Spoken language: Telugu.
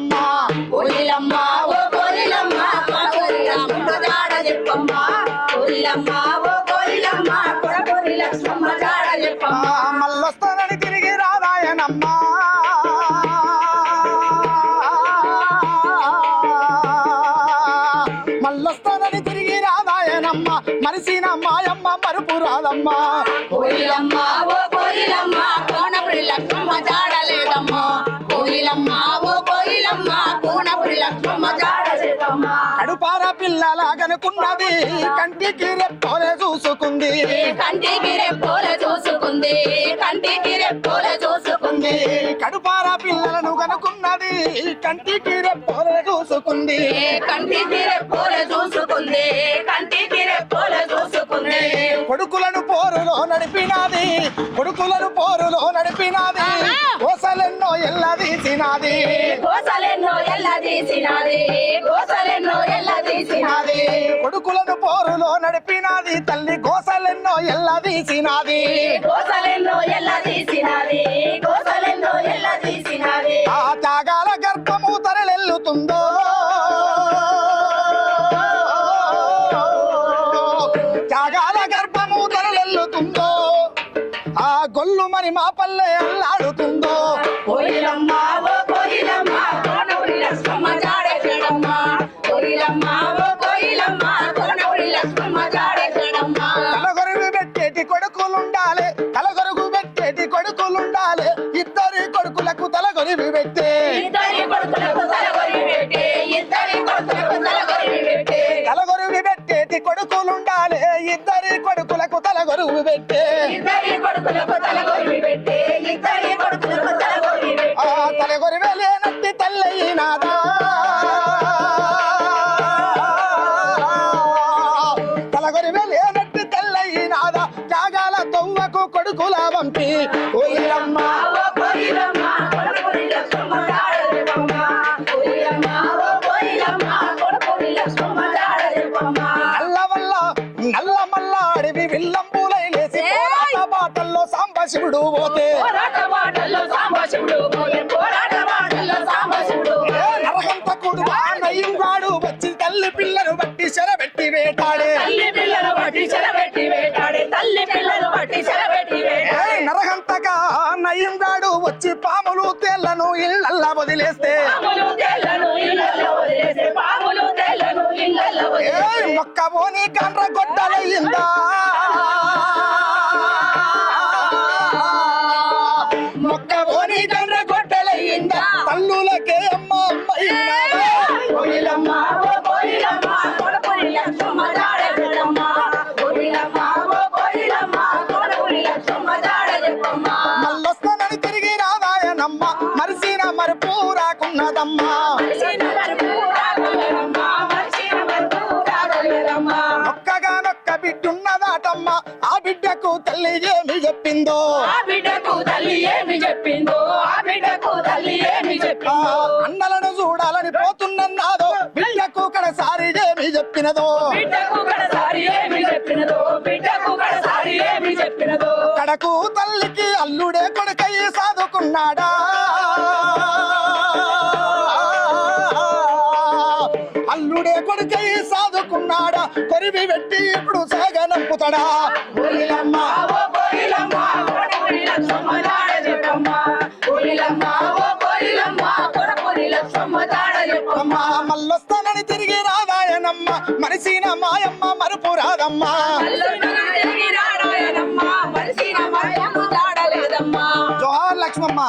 పురాదమ్మ కోయిలమ్మ ఓ కోయిలమ్మ కొడపూరి లక్ష్మమ్మ జాడ చెప్పమ్మ కోయిలమ్మ ఓ కోయిలమ్మ కొడపూరి లక్ష్మమ్మ జాడ చెప్పమ్మ మల్లొస్తానని తిరిగి రాదాయనమ్మ మల్లొస్తానని తిరిగి రాదాయనమ్మ మరిసిన మాయమ్మ మరుపు రాదమ్మ కోయిలమ్మ ఓ కోయిలమ్మ కోనపురి లక్ష్మమ్మ జాడలేదమ్మ కోయిలమ్మ ఓ కోయిలమ్మ కోనపురి లక్ష్మమ్మ జాడలేదమ్మ కడుపార పిల్లలాగనుకున్నది కంటికి రెప్పోలే చూసుకుంది కంటికి రెప్పోలే చూసుకుంది కంటికి రెప్పోలే చూసుకుంది కడుపార పిల్లలను కనుకున్నది కంటికి రెప్పోలే చూసుకుంది కంటికి రెప్పోలే చూసుకుంది కంటికి రెప్పోలే చూసుకుంది కొడుకులను పోరులో నడిపినాది కొడుకులను పోరులో నడిపినాది కోసలెన్నో ఎల్లదీసినాది కోసలెన్నో ఎల్లదీసినాది కోసలెన్నో ఎల్లదీసినాది కొడుకులను పోరులో నడిపినాది తల్లి కోసలెన్నో ఎల్లదీసినాది కోసలెన్నో ఎల్లదీసినాది కోసలెన్నో ఎల్లదీసినాది ఆ త్యాగాల గర్భము తరలెల్లుతుందో త్యాగాల గర్భము తరలెల్లుతుందో ఆ గొల్లు మరి మా పల్లె అల్లాడుతుందో కోయిలమ్మ ఓ కోయిలమ్మ కోనపురి లక్ష్మమ్మ జాడెక్కడమ్మ కోయిలమ్మ ఓ కోయిలమ్మ కోనపురి లక్ష్మమ్మ జాడెక్కడమ్మ తలగొరుగు పెట్టేటి కొడుకులుండాలి తలగొరుగు పెట్టేటి కొడుకులుండాలి ఇద్దరి కొడుకులకు తలగొరివి పెట్టే ఇద్దరి కొడుకులకు తలగొరివి పెట్టే ఇద్దరి కొడుకులకు తలగొరివి పెట్టే తలగొరువి పెట్టేటి కొడుకులుండాలి ఇద్దరి కొడుకులకు తలగొరువు పెట్టే ఇద్దరి కొడుకులకు తలగొరివి పెట్టే ఇద్దరి కొడుకులకు తలగొరివి ఆ పెట్టే తలగొరివే లేనట్టి తల్లయినాదా తలగొరివే లేనట్టి తల్లయినాదా త్యాగాల తొవ్వకు కొడుకుల వంపి కోయిలమ్మ ఓ కోయిలమ్మ కోనపురి లక్ష్మమ్మ జాడెక్కడమ్మ కోయిలమ్మ ఓ కోయిలమ్మ కోనపురి లక్ష్మమ్మ జాడెక్కడమ్మ నల్ల మల్ల అడవి విల్లంబులై లేసి పోరాట బాటల్లో సాంబశివుడు పోతే పోరాట బాటల్లో సాంబశివుడు పోయే పోరాట బాటల్లో సాంబశివుడు నరహంతకుడు నయ్యంగాడు వచ్చి తల్లి పిల్లను బట్టి చెరబెట్టి వేటాడే తల్లి పిల్లలు పట్టి చెరబెట్టి వేటాడే తల్లి పిల్లలు పట్టి చెరబెట్టి వేటాడే నరహంతగా నయ్యంగాడు వచ్చి పాములు తేళ్లను ఇళ్ళల్లా వదిలేస్తే పాములు తేళ్లను ఇళ్ళల్లో వదిలేసే పాములు తేళ్లను ఇళ్ళల్లో వదిలేసే మొక్కబోని కండ్ర గొడ్డలయ్యిందా మొక్కబోని కండ్ర గొడ్డలయ్యిందా తల్లులకే అమ్మ అమ్మయినాదా కోయిలమ్మ ఓ కోయిలమ్మ కోనపురి లక్ష్మమ్మ జాడెక్కడమ్మ కోయిలమ్మ ఓ కోయిలమ్మ కోనపురి లక్ష్మమ్మ జాడెక్కడమ్మ మల్లొస్తానని తిరిగి రాదాయనమ్మ మరిసిన మరుపు రాకున్నదమ్మా మరిచిన మరుపు రాగలరమ్మ మరిచిన మరుపు రాగలరమ్మ ఒక్కగా నొక్క బిడ్డున్నదాటమ్మ ఆ బిడ్డకు తల్లి ఏమి చెప్పిందో ఆ బిడ్డకు తల్లి ఏమి చెప్పిందో ఆ బిడ్డకు తల్లి ఏమి చెప్పిందో అన్నలను చూడాలని పోతున్నన్నాదో బిడ్డకు కడసారి ఏమి చెప్పినదో బిడ్డకు కడసారి ఏమి చెప్పినదో బిడ్డకు కడసారి ఏమి చెప్పినదో కడకు తల్లికి అల్లుడే కొడుకై సాదుకున్నాడా అల్లుడే కొడుకై సాదుకున్నాడా కొరివి పెట్టి ఇప్పుడు సాగనంపుతాడా కోయిలమ్మ ఓ కోయిలమ్మ కోనపురి లక్ష్మమ్మ జాడెక్కడమ్మ కోయిలమ్మ ఓ కోయిలమ్మ కోనపురి లక్ష్మమ్మ జాడెక్కడమ్మ మల్లొస్తానని తిరిగి రాదాయనమ్మ మరిసిన మాయమ్మ మరుపు రాదమ్మ మల్లొస్తానని తిరిగి రాడాయనమ్మ మరిసిన మరుపు జాడలేదమ్మ జోహార్ లక్ష్మమ్మ.